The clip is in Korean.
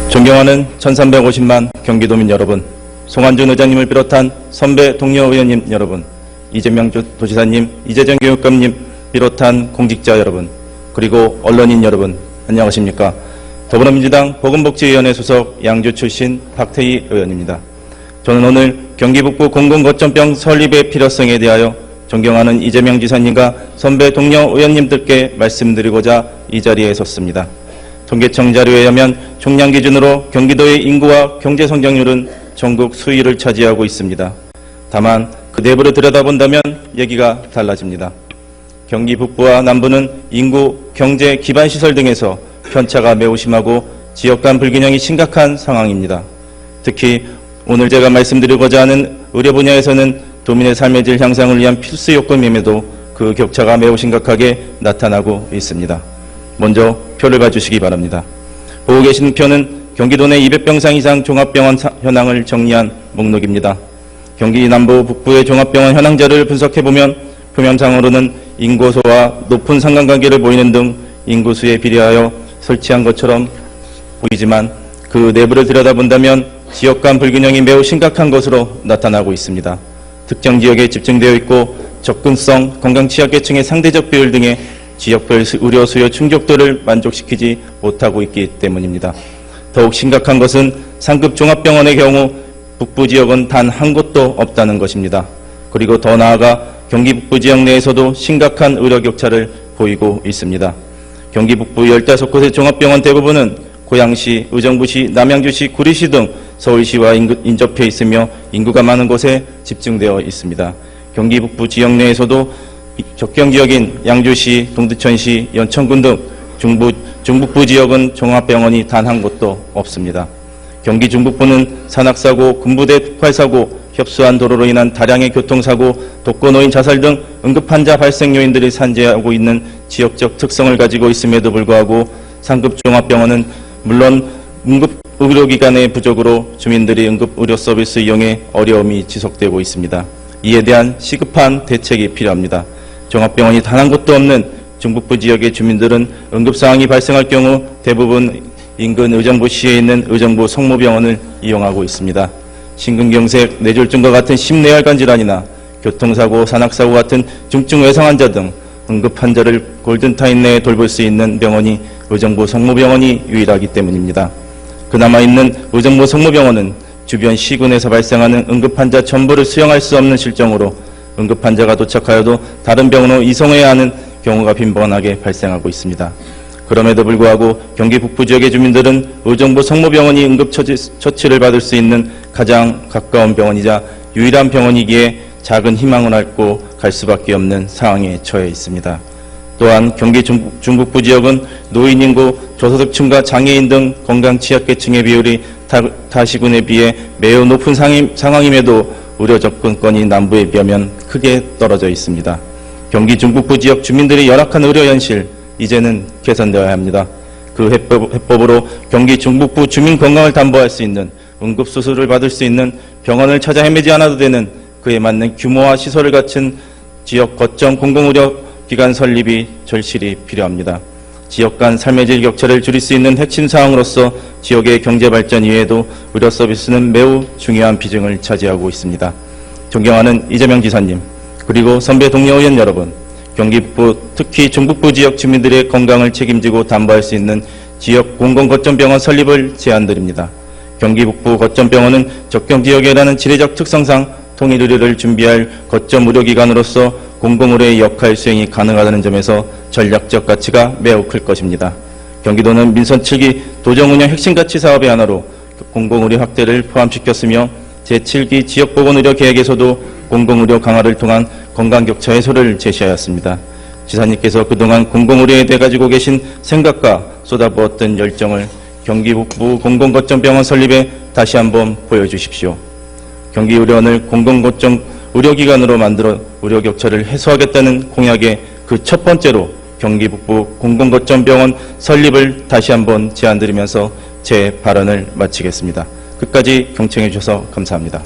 존경하는 1350만 경기도민 여러분, 송환준 의장님을 비롯한 선배 동료 의원님 여러분, 이재명 도지사님, 이재정 교육감님 비롯한 공직자 여러분, 그리고 언론인 여러분, 안녕하십니까. 더불어민주당 보건복지위원회 소속 양주 출신 박태희 의원입니다. 저는 오늘 경기북부 공공거점병 설립의 필요성에 대하여 존경하는 이재명 지사님과 선배 동료 의원님들께 말씀드리고자 이 자리에 섰습니다. 통계청 자료에 의하면 총량 기준으로 경기도의 인구와 경제 성장률은 전국 수위를 차지하고 있습니다. 다만 그 내부를 들여다본다면 얘기가 달라집니다. 경기 북부와 남부는 인구, 경제, 기반시설 등에서 편차가 매우 심하고 지역 간 불균형이 심각한 상황입니다. 특히 오늘 제가 말씀드리고자 하는 의료 분야에서는 도민의 삶의 질 향상을 위한 필수 요건임에도 그 격차가 매우 심각하게 나타나고 있습니다. 먼저 표를 봐주시기 바랍니다. 보고 계시는 표는 경기도 내 200병상 이상 종합병원 현황을 정리한 목록입니다. 경기 남부 북부의 종합병원 현황자를 분석해보면 표면상으로는 인구수와 높은 상관관계를 보이는 등 인구수에 비례하여 설치한 것처럼 보이지만 그 내부를 들여다본다면 지역 간 불균형이 매우 심각한 것으로 나타나고 있습니다. 특정 지역에 집중되어 있고 접근성, 건강취약계층의 상대적 비율 등의 지역별 의료 수요 충족도를 만족시키지 못하고 있기 때문입니다. 더욱 심각한 것은 상급 종합병원의 경우 북부 지역은 단 한 곳도 없다는 것입니다. 그리고 더 나아가 경기 북부 지역 내에서도 심각한 의료 격차를 보이고 있습니다. 경기 북부 15곳의 종합병원 대부분은 고양시, 의정부시, 남양주시, 구리시 등 서울시와 인접해 있으며 인구가 많은 곳에 집중되어 있습니다. 경기 북부 지역 내에서도 접경 지역인 양주시, 동두천시, 연천군 등 중북부 지역은 종합병원이 단 한 곳도 없습니다. 경기 중북부는 산악사고, 군부대 폭발사고, 협소한 도로로 인한 다량의 교통사고, 독거노인 자살 등 응급환자 발생 요인들이 산재하고 있는 지역적 특성을 가지고 있음에도 불구하고 상급 종합병원은 물론 응급의료기관의 부족으로 주민들이 응급의료 서비스 이용에 어려움이 지속되고 있습니다. 이에 대한 시급한 대책이 필요합니다. 종합병원이 단 한 곳도 없는 중북부 지역의 주민들은 응급상황이 발생할 경우 대부분 인근 의정부시에 있는 의정부 성모병원을 이용하고 있습니다. 심근경색, 뇌졸중과 같은 심내혈관 질환이나 교통사고, 산악사고 같은 중증 외상 환자 등 응급환자를 골든타임 내에 돌볼 수 있는 병원이 의정부 성모병원이 유일하기 때문입니다. 그나마 있는 의정부 성모병원은 주변 시군에서 발생하는 응급환자 전부를 수용할 수 없는 실정으로 응급환자가 도착하여도 다른 병원으로 이송해야 하는 경우가 빈번하게 발생하고 있습니다. 그럼에도 불구하고 경기 북부 지역의 주민들은 의정부 성모병원이 응급처치를 받을 수 있는 가장 가까운 병원이자 유일한 병원이기에 작은 희망을 앓고 갈 수밖에 없는 상황에 처해 있습니다. 또한 경기 중북부 지역은 노인 인구, 저소득층과 장애인 등 건강 취약계층의 비율이 타 시군에 비해 매우 높은 상황임에도 의료 접근권이 남부에 비하면 크게 떨어져 있습니다. 경기 중북부 지역 주민들의 열악한 의료 현실, 이제는 개선되어야 합니다. 그 해법으로 경기 중북부 주민 건강을 담보할 수 있는 응급수술을 받을 수 있는 병원을 찾아 헤매지 않아도 되는 그에 맞는 규모와 시설을 갖춘 지역 거점 공공의료기관 설립이 절실히 필요합니다. 지역 간 삶의 질 격차를 줄일 수 있는 핵심 사항으로서 지역의 경제 발전 이외에도 의료 서비스는 매우 중요한 비중을 차지하고 있습니다. 존경하는 이재명 지사님, 그리고 선배 동료 의원 여러분, 경기 북부, 특히 중북부 지역 주민들의 건강을 책임지고 담보할 수 있는 지역 공공거점병원 설립을 제안드립니다. 경기 북부 거점병원은 적경 지역이라는 지리적 특성상 통일 의료를 준비할 거점 의료기관으로서 공공의료의 역할 수행이 가능하다는 점에서 전략적 가치가 매우 클 것입니다. 경기도는 민선 7기 도정운영 핵심가치 사업의 하나로 공공의료 확대를 포함시켰으며 제7기 지역보건의료 계획에서도 공공의료 강화를 통한 건강격차 해소를 제시하였습니다. 지사님께서 그동안 공공의료에 대해 가지고 계신 생각과 쏟아부었던 열정을 경기 북부 공공거점병원 설립에 다시 한번 보여주십시오. 경기의료원을 공공거점 의료기관으로 만들어 의료격차를 해소하겠다는 공약의 그 첫 번째로 경기 북부 공공거점병원 설립을 다시 한번 제안드리면서 제 발언을 마치겠습니다. 끝까지 경청해 주셔서 감사합니다.